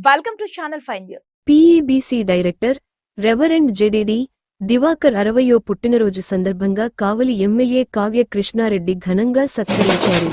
Welcome to channel 5 news. PEBC director reverend JDD Divakar 60వ పుట్టినరోజు సందర్భంగా కావలి ఎమ్మెల్యే కావ్య కృష్ణారెడ్డి ఘనంగా సత్కరించారు.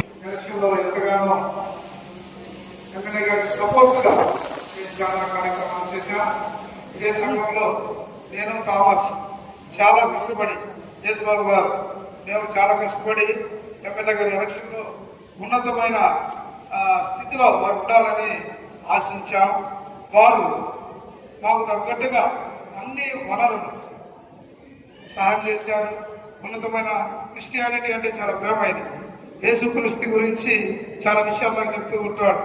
ఎంతగానో ఎమ్మెల్యే గారికి సపోర్ట్గా నేను చాలా కార్యక్రమాలు చేశాను. ఇదే సంఘంలో నేను థామస్ చాలా కష్టపడి జేసుబాబు గారు మేము చాలా కష్టపడి ఎమ్మెల్యే గారి ఎలక్షన్లో ఉన్నతమైన స్థితిలో వారు ఉండాలని ఆశించాం. వారు మాకు తగ్గట్టుగా అన్ని వనరులు సహాయం చేశారు. ఉన్నతమైన క్రిస్టియానిటీ అంటే చాలా ప్రేమైనది. యేసుక్రీస్తు గురించి చాలా విషయాలు నాకు చెప్తూ ఉంటాడు.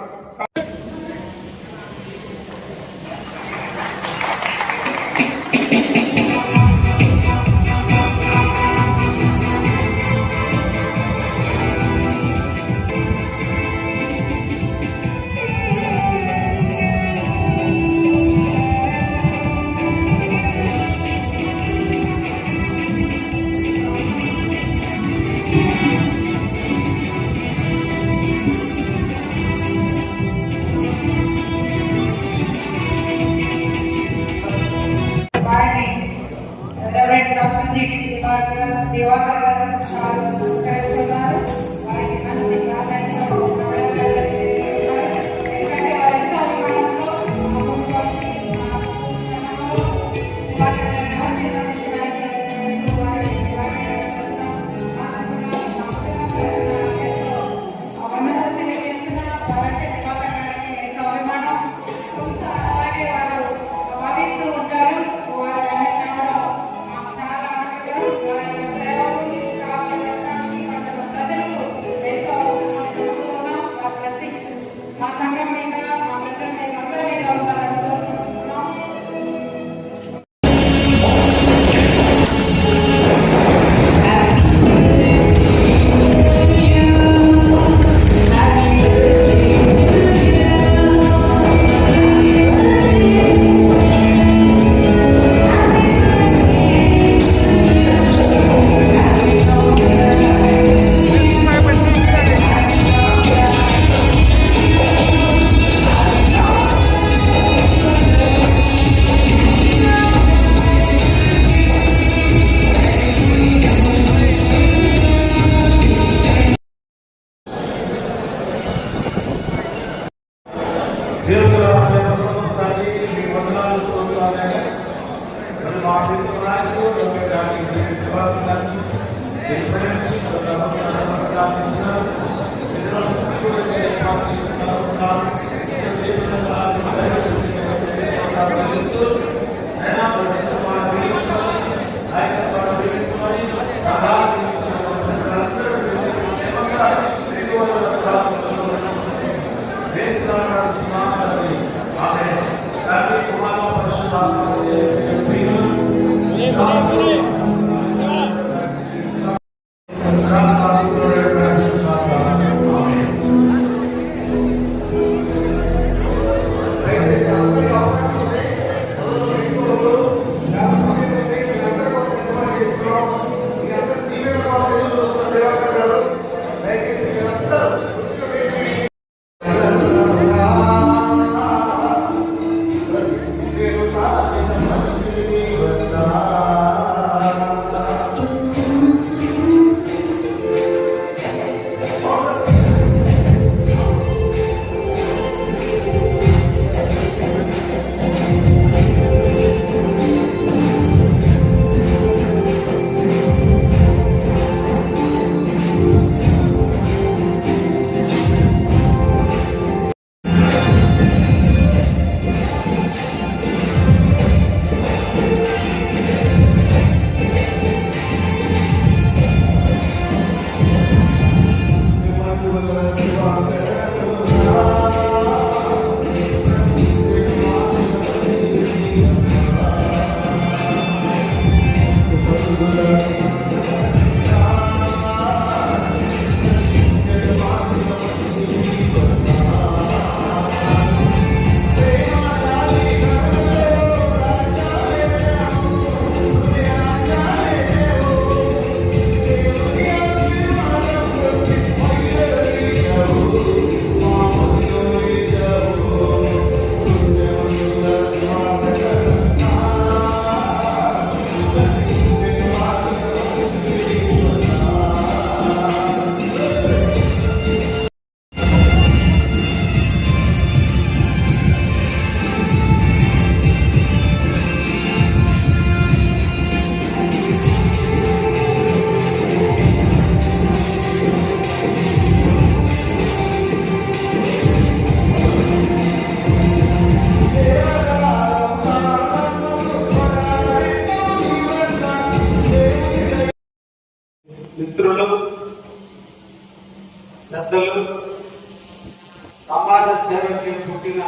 సమాజ సేవకి పుట్టిన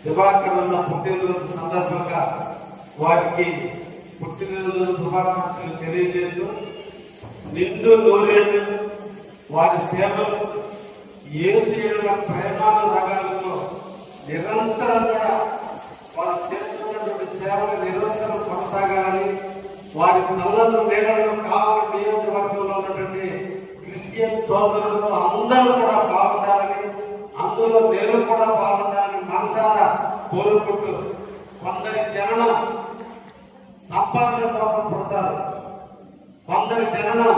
దివాకర్ అన్న పుట్టినరోజు సందర్భంగా వారికి పుట్టినరోజు శుభాకాంక్షలు తెలియజేస్తూ నిండు నూరేళ్లు వారి సేవలు యేసు యొక్క ప్రేమానురాగాలతో నిరంతరం కూడా వారు చేస్తున్నటువంటి సేవలు నిరంతరం కొనసాగాలని, వారి సల్లలు నీడలు కావలి నియోజకవర్గంలో ఉన్నటువంటి క్రిస్టియన్ సోదరులు అందరూ కూడా బాగుండాలని, అందులో నేను కూడా బాగుండాలని మనసారా కోరుకుంటూ, కొందరి జననం సంపాదన కోసం పుడతారు, కొందరి జననం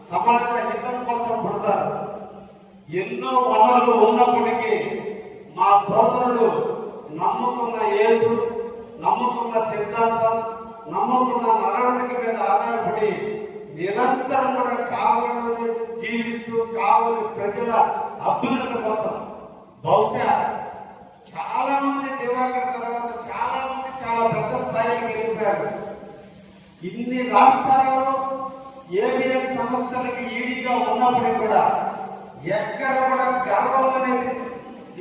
సమాజ హితం కోసం పుడతారు. ఎన్నో వనరులు ఉన్నప్పటికీ మా సోదరుడు నమ్ముకున్న యేసు, నమ్ముకున్న సిద్ధాంతం, నమ్ముకున్న నడవడిక మీద ఆధారపడి నిరంతరం కూడా కావలిని జీవిస్తూ కావలి ప్రజల అభ్యున్నతి కోసం బహుశా చాలా మంది దివాకర్ తర్వాత చాలా మంది చాలా పెద్ద స్థాయికి వెళ్ళిపోయారు. ఇన్ని రాష్ట్రాలలో ఏబిఎం సంస్థలకి ఈడీగా ఉన్నప్పటికీ కూడా ఎక్కడ కూడా గర్వం అనేది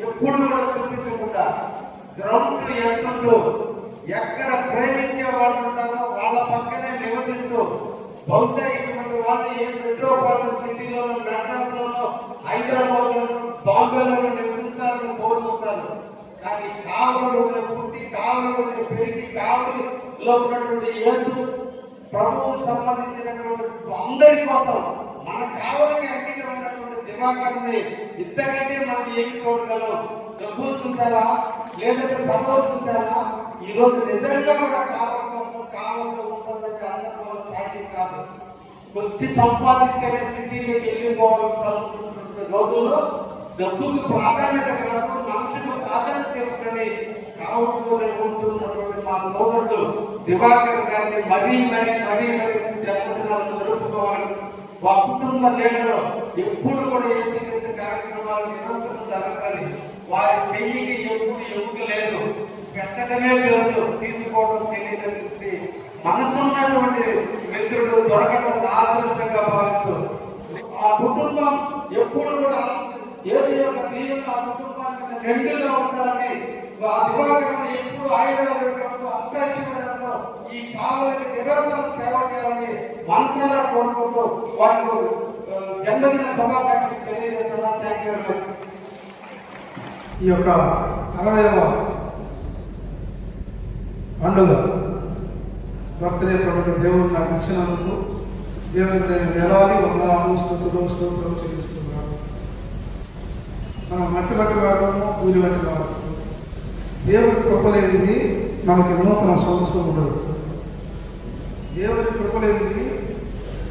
ఎప్పుడు కూడా చూపించకుండా గ్రౌండ్ ఎత్తుంటూ ఎక్కడ ప్రేమించే వాళ్ళు ఉంటారో వాళ్ళ పక్కనే నివసిస్తూ, బహుశా ఇటువంటి వాళ్ళు ఏ మెట్రోపాలిటన్ సిటీలోనో, మెడ్రాస్ లోనో, హైదరాబాద్ లోనో, బాంబేలోనో నివసించాలని కోరుకుంటారు. కానీ కావలిలోనే పుట్టి, కావలిలోనే పెరిగి, కావలిలో ఉన్నటువంటి యేసు ప్రభువుకు సంబంధించినటువంటి అందరి కోసం మన కావలికి అంకితమైనటువంటి దివాకర్ని ఇంతకంటే మనం ఏమి చూడగలం? డబ్బులు చూసారా, లేదంటే పదవులు చూసారా? ఈ రోజు నిజంగా కూడా కావలి కోసం కావలిలో ఉంటుందని అందరి వల్ల సాధ్యం కాదు. కొద్ది సంపాదిస్తేనే సిటీలోకి వెళ్ళిపోవాలనుకుంటున్న రోజుల్లో డబ్బుకు ప్రాధాన్యత కాదు, మనసుకు ప్రాధాన్యత ఇవ్వకని కావలిలో ఉంటున్నటువంటి మా సోదరుడు దివాకర్ గారిని మరీ జన్మదినాలను జరుపుకోవాలి. మా కుటుంబ నేలలో ఎప్పుడు కూడా ఏసీ కార్యక్రమాలు నిరంతరం జరగాలి. వారి చెయ్యికి ఎప్పుడు ఎముక లేదు, పెట్టడమే తెలుసు, తీసుకోవడం తెలియదు. మనసున్నటువంటి మిత్రుడు దొరకడం ఆదర్శంగా భావిస్తూ ఆ కుటుంబం ఎప్పుడు కూడా యేసు యొక్క దీవెన ఆ కుటుంబానికి నిండుగా ఉండాలని, ఆ దివాకరణ ఎప్పుడు ఆయుధాలు అంతరిక్షంలో ఈ కావలికి నిరంతరం సేవ చేయాలని మనసారా కోరుకుంటూ వారికి జన్మదిన శుభాకాంక్షలు తెలియజేస్తున్నా. Thank you very much. ఈ యొక్క 60వ పండుగ బర్త్డే పండుగ దేవుడు నాకు ఇచ్చినందుకు దేవుడికి నేను వేలాది వందనాలు స్తోత్రం చెల్లిస్తున్నాను. మనం మట్టి వారము, ఊరి వంటి వారము. దేవుడి కృప లేనిది మనకి నూతన సంవత్సరం ఉండదు. దేవుడి కృప లేనిది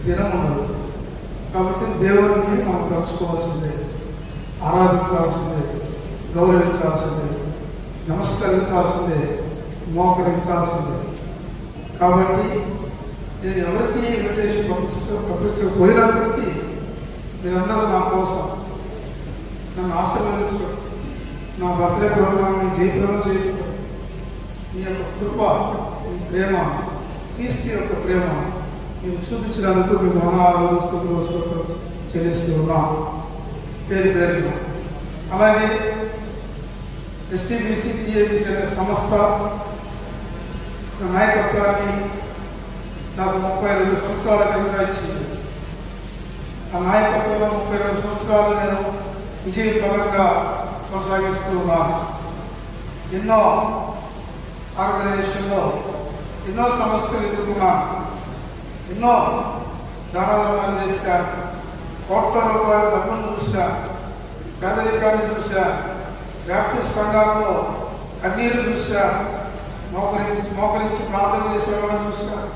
దినం ఉండదు. కాబట్టి దేవుడిని మనం తలుచుకోవాల్సిందే, ఆరాధించాల్సిందే, గౌరవించాల్సిందే, నమస్కరించాల్సిందే, మోకరించాల్సిందే. కాబట్టి నేను ఎవరికి ఇన్విటేషన్ పంపించకపోయినప్పటికీ మీరందరూ నా కోసం నన్ను ఆశీర్వదించడం, నా బర్త్డే ప్రోగ్రామ్ని జయప్రదం చేయడం, మీ యొక్క కృప, మీ ప్రేమ, క్రీస్తు యొక్క ప్రేమ మీరు చూపించినందుకు మీకు వందనాలు స్తోత్రం చెల్లిస్తూ ఉన్నాం పేరు పేరున. అలాగే ఎస్టీబీసీ పిఏబీసీ అనే సంస్థ నాయకత్వాన్ని నాకు 32 సంవత్సరాల కింద ఇచ్చింది. ఆ నాయకత్వంలో 32 సంవత్సరాలు నేను విజయప్రదంగా కొనసాగిస్తూ ఉన్నాను. ఎన్నో ఆర్గనైజేషన్లో ఎన్నో సమస్యలు ఎదుర్కొన్నాను, ఎన్నో దానాలు చేశాను, కోట్ల రూపాయల డబ్బులు చూశాను, పేదరికాన్ని చూశాను, బ్యాప్టిస్ట్ సంఘాల్లో కన్నీరు చూశాను, మోకరించి ప్రార్థన చేసేవాళ్ళని చూశాను,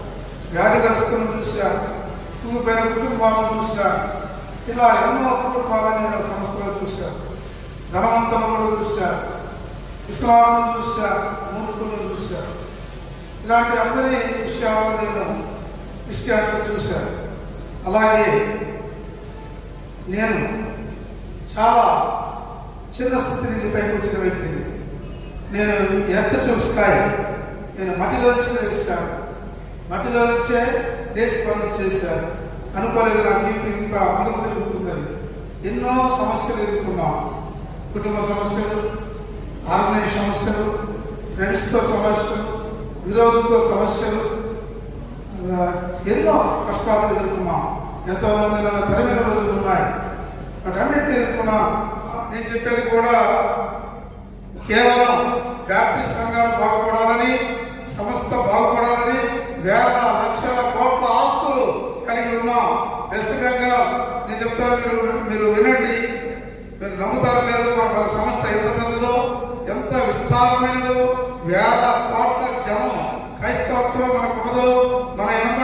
వ్యాధిగ్రస్తులను చూశాను, తూగిపోయిన కుటుంబాలను చూశాను. ఇలా ఎన్నో కుటుంబాలను నేను సంస్థలో చూశాను. ధనవంతులను చూశాను, ఇస్లాంను చూశాను, మూర్ఖులను చూశాను. ఇలాంటి అందరి విషయాలను నేను క్రిస్టియానిటీ చూశాను. అలాగే నేను చాలా చిన్న స్థితి నుంచి పైకి వచ్చిన వ్యక్తిని. నేను ఎర్త్ టు స్కై, నేను మట్టిలో నుంచి వేశాను, మట్టిలో నుంచే దేశ పనులు చేశాను. అనుకోలేదు నా జీవితం ఇంత అలుపు తిరుగుతుందని. ఎన్నో సమస్యలు ఎదుర్కొన్నాను. కుటుంబ సమస్యలు, ఆర్గనైజ్ సమస్యలు, ఫ్రెండ్స్తో సమస్యలు, విరోధులతో సమస్యలు, ఎన్నో కష్టాలు ఎదుర్కొన్నాం. ఎంతో మంది నన్ను తరిమిన రోజులు ఉన్నాయి. వాటన్నిటిని ఎదుర్కొన్నాం. నేను చెప్పేది కూడా కేవలం బ్యాప్టిస్ట్ సంఘాలు బాగుపడాలని, సంస్థ బాగుపడాలని, వేల లక్షల కోట్ల ఆస్తులు కలిగి ఉన్నాం. వెస్ట్ బెంగాల్, నేను చెప్తాను, మీరు వినండి, మీరు నమ్ముతారు లేదు, మన సంస్థ ఎంత పెద్దదో, ఎంత విస్తారమైనదో, వేల కోట్ల జనం క్రైస్తవత్వం మనకు ఉన్నదో, మన వెనుక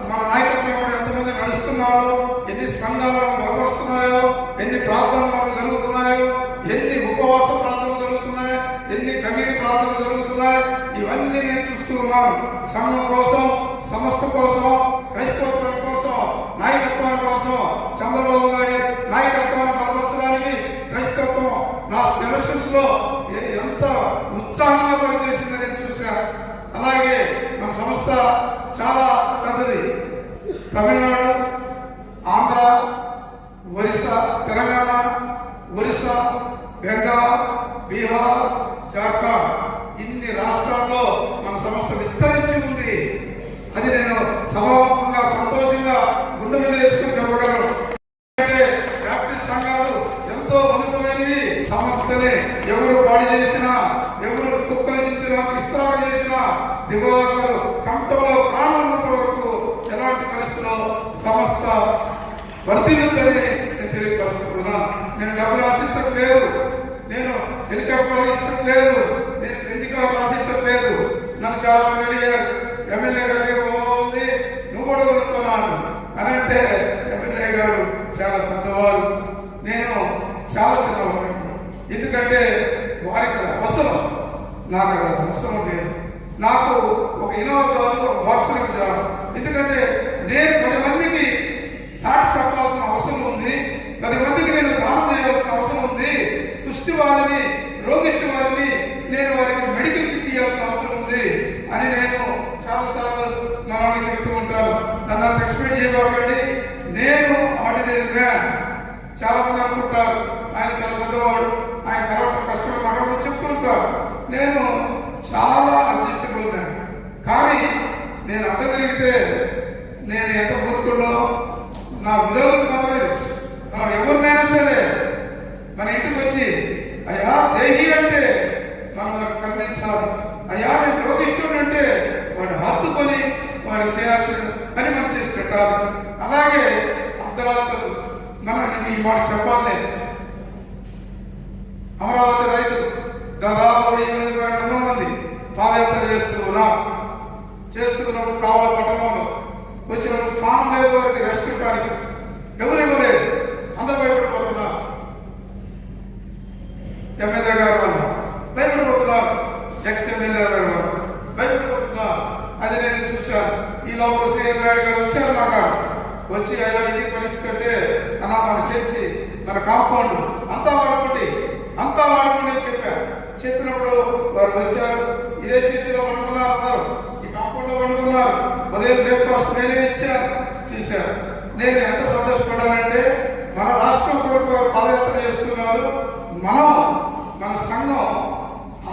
మన నాయకత్వం కూడా ఎంతమంది నడుస్తున్నారో, ఎన్ని సంఘాలు బలపరుస్తున్నాయో, ఎన్ని ప్రార్థనలు మనకు జరుగుతున్నాయో, ఎన్ని ఉపవాస ప్రార్థనలు జరుగుతున్నాయి, ఎన్ని కమిటీ ప్రార్థనలు జరుగుతున్నాయి, ఇవన్నీ నేను చూస్తూ ఉన్నాను. సంఘం కోసం, సంస్థ కోసం, క్రైస్తవత్వం కోసం, నాయకత్వం కోసం, చంద్రబాబు గారి నాయకత్వాన్ని బలపరచడానికి క్రైస్తవత్వం లాస్ట్ ఎలక్షన్స్ లో ఎంత ఉత్సాహంగా పనిచేసిందని నేను చూశాను. అలాగే మన సంస్థ చాలా పెద్దది. తమిళనాడు, ఆంధ్ర, ఒరిస్సా, తెలంగాణ, ఒరిస్సా, బెంగాల్, బీహార్, జార్ఖండ్, ఇన్ని రాష్ట్రాల్లో మన సంస్థ విస్తరించి ఉంది. అది నేను సభాముఖంగా సంతోషంగా గుండె మీద వేసుకుని చెప్పగలను. అంటే బ్యాప్టిస్ట్ సంఘాలు ఎంతో ఉన్నతమైనవి. సంస్థని ఎవరు పాడి చేసినా, ఎవరు కుక్కలించినా, విస్తరణ చేసినా, దివాకరు కంటంలో ప్రాణం ఉన్నంత వరకు ఎలాంటి పరిస్థితుల్లో సంస్థ వర్ధిల్లుతుందని నేను తెలియపరుస్తున్నాను. నేను డబ్బులు ఆశించట్లేదు, నేను హెలికాప్టర్ ఆశించట్లేదు, నేను పెళ్లి కార్లు ఆశించట్లేదు. నన్ను చాలా మంది అడిగారు, ఎమ్మెల్యే గారు బాగుంది, నువ్వు కూడా కొనుక్కున్నాను అని. అంటే ఎమ్మెల్యే గారు చాలా పెద్దవారు, నేను చాలా చిన్నవాడు. ఎందుకంటే వారికి అవసరం, నాకు అవసరం లేదు. నాకు ఒక ఇన్నోవా చాలు, ఒక వాట్సాప్ చాలు. ఎందుకంటే నేను 10 మందికి చాటి చెప్పాల్సిన అవసరం ఉంది, 10 మందికి నేను దానం చేయాల్సిన అవసరం ఉంది. పుష్టివాదిని, రోగిష్టి వారిని నేను వారికి మెడికల్ కిట్ ఇవ్వాల్సిన అవసరం ఉంది అని నేను చాలాసార్లు మనల్ని చెప్తూ ఉంటాను. నన్ను ఎక్స్పెక్ట్ చేయకండి, నేను ఆర్డినరీ మ్యాన్. చాలా మంది అనుకుంటారు ఆయన చాలా పెద్దవాడు, ఆయన కలవటం కష్టమైన అక్కడ చెప్తూ ఉంటారు. నేను చాలా అడ్జస్టబుల్ మ్యాన్. కానీ నేను అడ్డ తిరిగితే నేను ఎంత మూర్ఖుల్లో నా విరోధులు మాత్రమే తెలుసు. మనం ఎవరినైనా సరే మన ఇంటికి వచ్చి అయ్యా దేహి అంటే మనం ఖండించాలి, అయ్యా నేను రోగిష్ఠుడు అంటే వాడిని హత్తుకొని వాడికి చేయాల్సింది అని మనం చేసి పెట్టాలి. అలాగే అర్ధరాత్రులు మనం ఈ మాట చెప్పాలి. అమరావతి రైతులు దాదాపు 1,000 మంది పాదయాత్ర చేస్తున్నప్పుడు కావాల పట్టణంలో వచ్చినప్పుడు స్థానం లేదు, వారికి రెస్ట్ ఇవ్వడానికి ఎవరు ఇవ్వలేదు. అందరూ భయపడిపోతున్నారు. ఎమ్మెల్యే గారు వాళ్ళు భయపడిపోతున్నారు, ఎక్స్ ఎమ్మెల్యే గారు వాళ్ళు భయపడిపోతున్నారు. అది నేను చూశాను. ఈ లోపల శ్రీహరి నాయుడు గారు వచ్చారు నా కాడ. వచ్చి అయ్యా ఇది పరిస్థితి అంటే అలా మన చర్చి, మన కాంపౌండ్ అంతా వాడుకోండి చెప్పినప్పుడు వారు వచ్చారు. ఇదే చర్చిలో పండుకున్నారు, అందరూ ఈ కాంపౌండ్ లో పండుకున్నారు. ఉదయం బ్రేక్ఫాస్ట్ నేనే ఇచ్చారు, చేశారు. నేను ఎంత సంతోషపడ్డానంటే మన రాష్ట్రం కొరకు పాదయాత్ర చేస్తున్నారు, మన సంఘం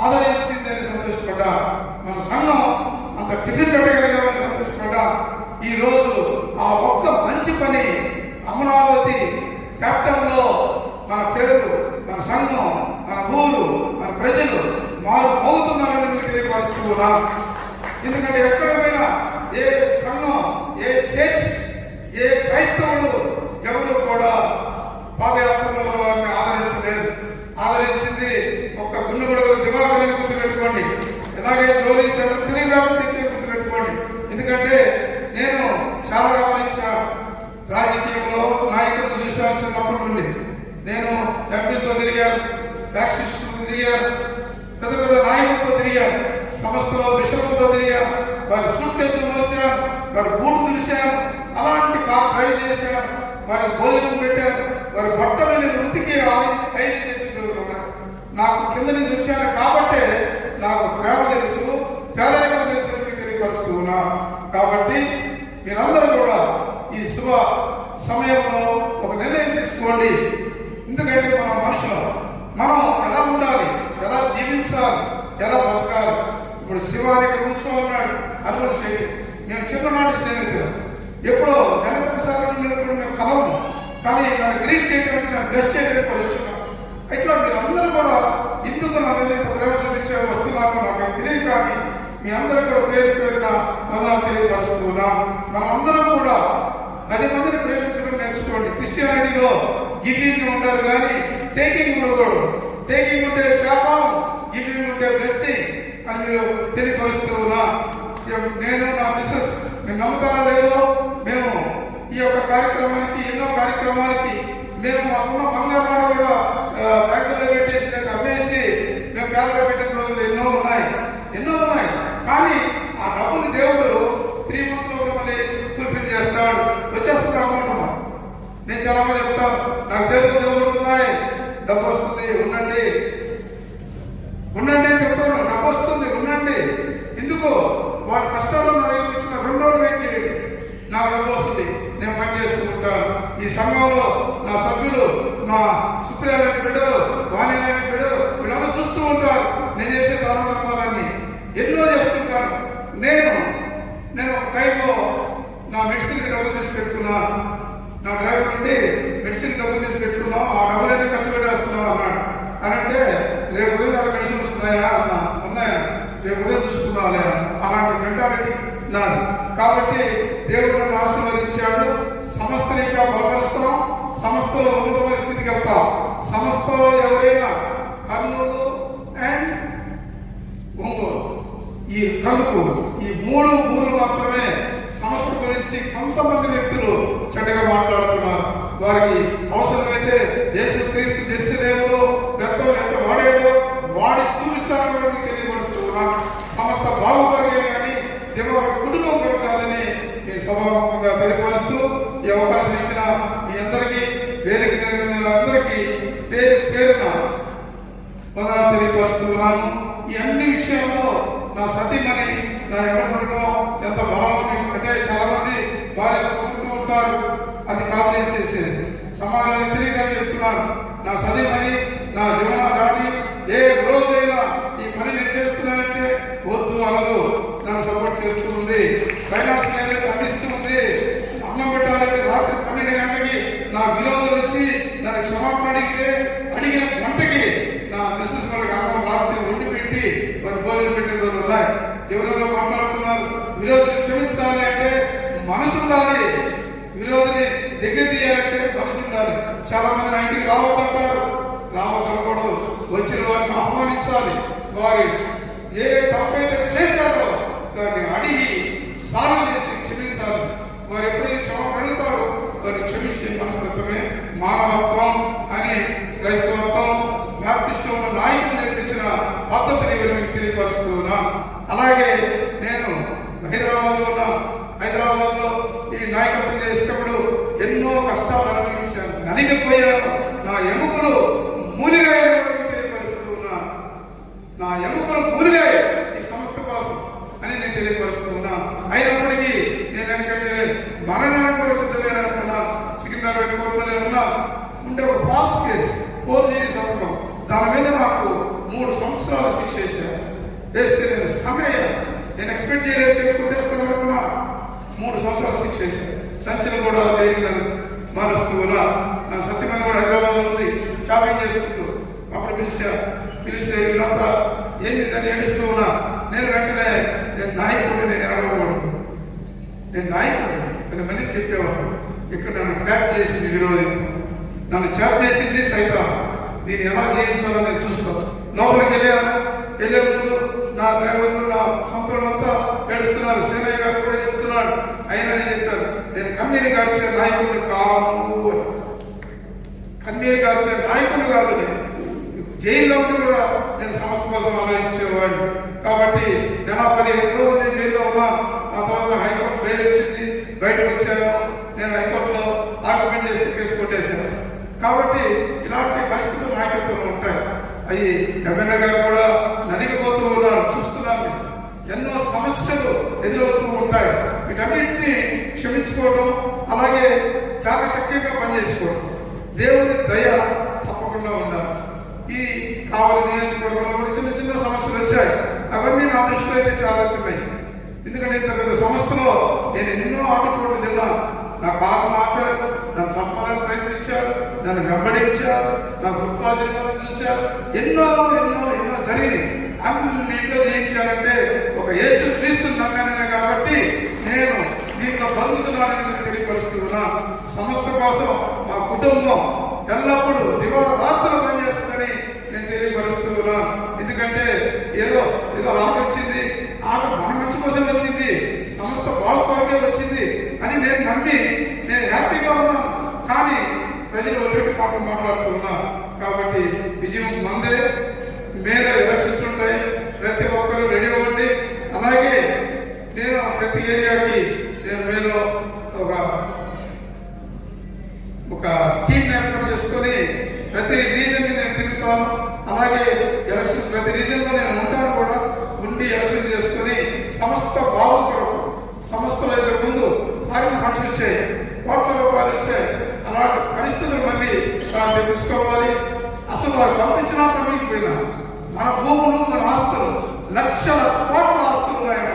ఆదరించిందని సంతోషపడ్డా, మన సంఘం అంత టిఫిన్ పెట్టగలిగామని సంతోషపడ్డా. ఈ రోజు ఆ ఒక్క మంచి పని అమరావతి క్యాపిటల్ లో మన పేరు, మన సంఘం, మన ఊరు, మన ప్రజలు మారు మోగుతున్నారని మీకు తెలియపరుస్తున్నా. ఎందుకంటే ఎక్కడ పోయినా ఏ సంఘం, ఏ చర్చ్, ఏ క్రైస్తవుడు ఎవరు కూడా పాదయాత్రలో వారిని ఆదరించలేదు. ఆదరించింది ఒక్క గుండెగూడ దివాకరని గుర్తుపెట్టుకోండి. ఇలాగే జోలీ తిరిగి చర్చ గుర్తుపెట్టుకోండి. ఎందుకంటే నేను చాలా గమనించాను, రాజకీయంలో నాయకులు చూశాను. చిన్నప్పటి నుండి నేను ఎంపీలతో తిరిగాను, ఫ్యాక్సిస్టులతో తిరిగాను, పెద్ద పెద్ద నాయకులతో తిరిగాను, సంస్థలో బిషపులతో తిరిగాను. వారి సూట్ కేసులు మోసాను, వారి బూట్లు తుడిశాను, అలాంటి కార్ డ్రైవ్ చేశాను, వారి భోజనం పెట్టాను, వారి బట్టలు నేను వృత్తికి ఖైదు చేసి చదువుకున్నాను. నాకు కింద నుంచి వచ్చాను కాబట్టే నాకు ప్రేమ తెలుసు, పేదరికం తెలుసు తెలియపరుస్తూ ఉన్నాను. కాబట్టి మీరందరూ కూడా ఈ శుభ సమయంలో ఒక నిర్ణయం తీసుకోండి. ఎందుకంటే మన మనుషులు మనం ఎలా ఉండాలి, ఎలా జీవించాలి, ఎలా బతకాలి. ఇప్పుడు శివాని ఇక్కడ కూర్చో ఉన్నాడు, అరువులు శైలి. మేము చిన్ననాటి స్నేహితులు, ఎప్పుడో నెలకొకసారి మేము కలవము, కానీ నన్ను గ్రీట్ చేయడానికి, నన్ను బ్లెస్ చేయడానికి వచ్చినాం. ఇట్లా మీరందరూ కూడా ఎందుకు నా మీద ఇంత ప్రేమ చూపించే వస్తున్నారు నాకు తెలియదు, కానీ మీ అందరూ కూడా పేరు పేరున వందనాలు తెలియపరుస్తున్నాం. మనం అందరం కూడా 10 మందిని ప్రేమించడం నేర్చుకోండి. క్రిస్టియానిటీలో గివింగ్ ఉంటారు కానీ టేకింగ్ ఉండకూడదు. టేకింగ్ ఉంటే శాపం, గివింగ్ ఉంటే బ్లెస్సింగ్ అని మీరు తెలియపరుస్తున్నా. నేను నా మిస్సెస్, మీరు నమ్ముతారా లేదో, మేము ఈ యొక్క కార్యక్రమానికి, ఎన్నో కార్యక్రమాలకి మేము మాకున్న బంగారు కూడా ఫ్యాక్టరీలో పెట్టేసి అమ్మేసి మేము పేదలు పెట్టిన రోజులు ఎన్నో ఉన్నాయి. కానీ ఆ డబ్బుని దేవుడు 3 months లో మళ్ళీ ఫుల్ఫిల్ చేస్తాడు, వచ్చేస్తుంది అమౌంట్. నేను చాలా మంది చెప్తాను, నాకు చేతులు జరుగుతున్నాయి, డబ్బు వస్తుంది, ఉండండి అని చెప్తాను. డబ్బు వస్తుంది, ఉండండి. ఎందుకు? వాళ్ళ కష్టాలు నా దగ్గర ఇచ్చిన 2 రోజులు పెట్టి నాకు డబ్బు వస్తుంది, నేను పని చేస్తూ ఉంటాను. ఈ సంఘంలో నా సభ్యులు, మా సుప్రియాలని బిడ్డలు, వాణిలాంటి బిడ్డలు, వీళ్ళందరూ చూస్తూ ఉంటారు నేను చేసే ధర్మాలన్నీ ఎన్నో చేస్తుంటాను. నేను ఒక టైంలో నా మెడిసిన్కి డబ్బులు తీసి పెట్టుకున్నాను. నా డ్రైవర్ నుండి మెడిసిన్ డబ్బులు తీసి పెట్టుకున్నాం, ఆ డబ్బులన్నీ ఖర్చు పెట్టేస్తున్నాం అన్నాడు. అని అంటే రేపు ఉదయం నాకు మెడిసిన్ వస్తున్నాయా అన్నా, ఉన్నాయా, రేపు ఉదయం చూసుకున్నాలే అలాంటి మెంటాలిటీ నాది. కాబట్టి దేవుడు నన్ను ఆశీర్వదించాడు. సంస్థని ఇంకా బలపరుస్తున్నాం, సంస్థలో ఉన్నత పరిస్థితికి వెళ్తాం. సంస్థలో ఎవరైనా కర్నూలు అండ్ ఒంగోలు, ఈ కలుపు, ఈ 3 ఊరు మాత్రమే సంస్థ గురించి కొంతమంది వ్యక్తులు చెడ్డగా మాట్లాడుతున్నారు. వారికి అవసరమైతే యేసుక్రీస్తు జెరూసలేములో రక్తం ఎంత వాడాడో వాడి చూపిస్తారని కూడా మీకు తెలియపరుస్తున్నాను. సంస్థ బాగుపరిగే కానీ దేవ కుటుంబం పెరగాలని మీ సభాముఖంగా తెలియపరుస్తూ ఈ అవకాశం ఇచ్చిన మీ అందరికీ, వేదిక అందరికీ పేరు పేరున వందనాలు తెలియపరుస్తున్నాను. ఈ అన్ని విషయాల్లో నా సతీమణి, నా ఎవరిలో ఎంత బలం అంటే చాలా మంది భార్యలు పుడుతూ ఉంటారు, అది కాదు నేను చేసేది. సమాజాన్ని తెలియదని చెప్తున్నాను. నా సతీమణి నా జీవన కానీ ఏ రోజైనా ఈ పని నేను చేస్తున్నానంటే వద్దు అనదు, నన్ను సపోర్ట్ చేస్తుంది, ఫైనాన్స్ ఏదైతే అందిస్తుంది. అన్నం పెట్టాలంటే రాత్రి 12 గంటలకి నా విరోధులు వచ్చి నన్ను క్షమాపణ అడిగిన గంటకి నా మిస్సెస్ వాళ్ళకి అన్నం రాత్రి వండి పెట్టి వారి భోజనం పెట్టిన రోజులు ఉన్నాయి. ఎవరెవరో మాట్లాడుతున్నారు, విరోధిని క్షమించాలి అంటే మనసు ఉండాలి, విరోధిని దగ్గర తీయాలంటే మనసు ఉండాలి. చాలా మంది నా ఇంటికి రావద్దంటారు, రావద్దనకూడదు. వచ్చిన వారిని ఆహ్వానించాలి. వారి ఏ తప్పైతే చేస్తారో దాన్ని అడిగి సాల్వ్ చేసి క్షమించాలి. వారు ఎప్పుడైతే క్షమాపణ అడుగుతారో వారిని క్షమించే మనస్తత్వమే మానవత్వం అని క్రైస్తవత్వం బ్యాప్టిస్టులో ఉన్న నాయకులు నేర్పించిన పద్ధతిని మీకు తెలియపరుస్తున్నా. అలాగే నేను హైదరాబాద్ లో ఈ నాయకత్వం చేసేటప్పుడు ఎన్నో కష్టాలు అనుభవించాను, నలిగిపోయాను. నా ఎముకలు మూలిగాయని తెలియపరుస్తున్నా. నా ఎముకలు మూలిగాయ ఈ సంస్థ కోసం అని నేను తెలియపరుస్తున్నా. అయినప్పటికీ నేను ఎందుకంటే మరణానికి కూడా సిద్ధమైన సికింద్రాబాద్ కోర్టులో ఉన్నా ఉంటే ఒక ఫాల్స్ కేసు 4G సంవత్సరం, దాని మీద నాకు 3 సంవత్సరాల శిక్ష వేస్తే నేను స్టమ్ అయ్యాను. నేను ఎక్స్పెక్ట్ చేయలేదు, కేసు కొట్టేస్తాను అనుకున్నా. 3 సంవత్సరాల శిక్ష వేశాను. సంచలన కూడా చేయగలను మారుస్తూ ఉన్నా. నా సత్యమైన కూడా హైదరాబాద్ ఉంది, షాపింగ్ చేసుకుంటూ. అప్పుడు పిలిస్తే వీళ్ళంతా ఏంది దాన్ని ఏడుస్తూ ఉన్నా. నేను వెంటనే నేను నాయకుడు, నేను ఏడవకూడదు, నేను నాయకుడు 10 మందికి చెప్పేవాడు. ఇక్కడ నన్ను ట్రాప్ చేసింది విరోధి, నన్ను ట్రాప్ చేసింది సైతం. దీన్ని ఎలా చేయించాలో నేను చూస్తాను. లోపలికి వెళ్ళే ముందు నా డ్రైవర్లు, నా సొంతంతా ఏడుస్తున్నారు. సేనయ్య గారు కూడా ఏడుస్తున్నాడు. అయినా నేను చెప్పాను, నేను కన్నీరు గార్చే నాయకుడిని కాదు, కన్నీరు గార్చే నాయకుడు కాదు. నేను జైల్లో ఉండి కూడా నేను సంస్థ కోసం ఆలోచించేవాడిని. కాబట్టి నెల 15 రోజులు నేను జైల్లో ఉన్నా. ఆ తర్వాత హైకోర్టు బెయిల్ వచ్చింది, బయటకు వచ్చాను. నేను హైకోర్టులో ఆర్గ్యుమెంట్ చేసి కేసు కొట్టేశాను. కాబట్టి ఇలాంటి పరిస్థితులు నాయకత్వంలో ఉంటాయి. అవి ఎమ్మెల్యే గారు కూడా నలిగిపోతూ ఉన్నారు, చూస్తున్నాను. ఎన్నో సమస్యలు ఎదురవుతూ ఉంటాయి. వీటన్నింటినీ క్షమించుకోవడం, అలాగే చాలా శక్తిగా పనిచేసుకోవడం, దేవుని దయ తప్పకుండా ఉండాలి. ఈ కావలి నియోజకవర్గంలో కూడా చిన్న చిన్న సమస్యలు వచ్చాయి. అవన్నీ నా దృష్టిలో అయితే చాలా చిన్నవి. ఎందుకంటే ఇంత పెద్ద సంస్థలో నేను ఎన్నో ఆటుపోట్లు తిన్నాను. నా కాలం ఆపారు, నన్ను చంపాలని ప్రయత్నించారు, నన్ను వెంబడించారు, నా ఫుట్బాల్ చేయాలని చూశారు. ఎన్నో ఎన్నో ఎన్నో జరిగింది. అన్నింటిలో జయించాలంటే ఒక యేసు క్రీస్తుని నమ్మాను కాబట్టి నేను దీంట్లో పొందుతున్నానని తెలియపరుస్తున్నా. సంస్థ కోసం మా కుటుంబం ఎల్లప్పుడూ దివారాత్రులు పనిచేస్తుందని నేను తెలియపరుస్తున్నా. ఎందుకంటే ఏదో ఏదో ఆట వచ్చింది, ఆట మన మంచి కోసం వచ్చింది, సంస్థ బాగుపడికే వచ్చింది అని నేను నమ్మి నేను హ్యాపీగా ఉన్నాను. కానీ ప్రజలు ఒకటి మాట్లాడుతున్నా. కాబట్టి విజయం మందే. మేలో ఎలక్షన్స్ ఉంటాయి, ప్రతి ఒక్కరు రెడీ అవ్వండి. అలాగే నేను ప్రతి ఏరియాకి నేను మేలో ఒక టీం ఏర్పాటు చేసుకొని ప్రతి రీజన్ కి నేను తిరుగుతాను. అలాగే ఎలక్షన్స్ ప్రతి రీజన్ లో నేను ఉంటాను కూడా. ఉండి ఎలక్షన్ చేసుకుని సంస్థ బాగుపడవు. సంస్థలో అయితే ముందు ఫారిన్ ఫండ్స్ వచ్చాయి, కోట్ల రూపాయలు వచ్చాయి. అలాంటి పరిస్థితులు మళ్ళీ తెప్పించుకోవాలి. అసలు వారు పంపించినా పంపించకపోయినా మన భూములు, మన ఆస్తులు, లక్షల కోట్ల ఆస్తులు ఉన్నాయి.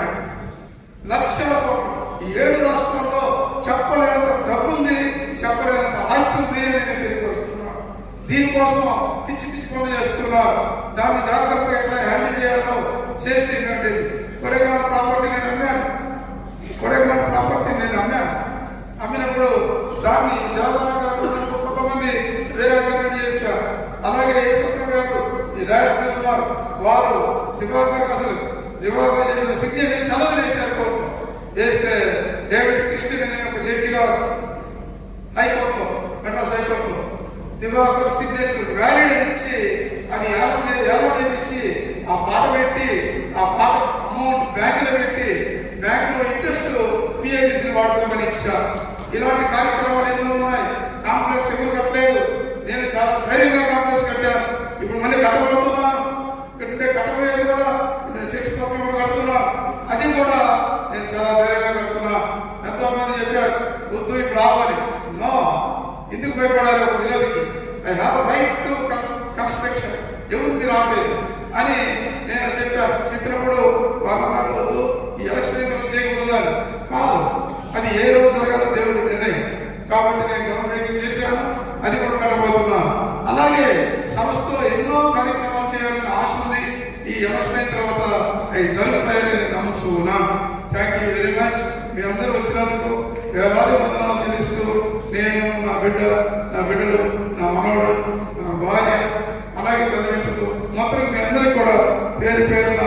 లక్షల కోట్లు. ఈ 7 రాష్ట్రాల్లో చెప్పలేనంత డబ్బు ఉంది, చెప్పలేనంత ఆస్తి ఉంది అని నేను తెలియపరుస్తున్నాను. దీనికోసం పిచ్చి పిచ్చి పనులు చేస్తున్నారు. దాన్ని జాగ్రత్తగా ఎట్లా హ్యాండిల్ చేయాలో చేసి కొడైకెనాల్ ప్రాపర్టీ నేను అమ్మాను. కొడైకెనాల్ ప్రాపర్టీ నేను అమ్మాను. అమ్మినప్పుడు దాన్ని దేవదానగా కొంతమంది వేరే అగ్రిమెంట్ చేశారు. అలాగే ఏసత్వం గారు ఈ రాజస్థాన్ ఉన్నారు, వారు దివాకర్ అసలు దివాకర్ చేసిన సిగ్నేచర్ చదవని వేశారు కోర్టు. వేస్తే డేవిడ్ క్రిస్టియన్ అనే ఒక జడ్జి గారు హైకోర్టులో, మెడ్రాస్ హైకోర్టులో దివాకర్ సిగ్నేచర్ వ్యాలిడ్ ఇచ్చి అది యాదవ్ చేయించి ఆ పాట పెట్టి ఆ పాట అమౌంట్ బ్యాంకులో పెట్టి బ్యాంకులో ఇంట్రెస్ట్ పిఐబిసి వాడుకోమని ఇచ్చారు. ఇలాంటి కార్యక్రమాలు ఎన్నో ఉన్నాయి. కాంప్లెక్స్ ఎవరు కట్టలేదు. నేను చాలా ధైర్యంగా కాంప్లెక్స్ కట్టాను. ఇప్పుడు మళ్ళీ కట్టబడుతున్నాను. ఇక్కడ కట్టబోయేది కూడా నేను చర్చ్ పక్కన కడుతున్నా. అది కూడా నేను చాలా ధైర్యంగా కడుతున్నా. ఎంతో మంది చెప్పారు వద్దు ఇప్పుడు రావాలి. నో, ఎందుకు భయపడాలి ఒక విరోధికి? I have right to construction. ఎవరు మీరు ఆపలేదు అని నేను చెప్పాను. చెప్పినప్పుడు వారు అన్నారు వద్దు, ఈ ఎలక్షన్ చేయకూడదు కాదు. అది ఏ రోజు జరగాలో దేవుడు నిర్ణయం. కాబట్టి నేను గ్రౌండ్ బ్రేకింగ్ చేశాను. అది కూడా కట్టబోతున్నాను. అలాగే సంస్థలో ఎన్నో కార్యక్రమాలు చేయాలని ఆశ ఉంది. ఈ ఎలక్షన్ అయిన తర్వాత అవి జరుగుతాయని నేను నమ్ముతున్నాను. Thank you very much. మీ అందరూ వచ్చినందుకు వేలాది వందనాలు చెల్లిస్తూ నేను, నా బిడ్డలు, నా మనవడు, నా భార్య, అలాగే పెద్ద మిత్రులు మొత్తం మీ అందరికీ కూడా పేరు పేరున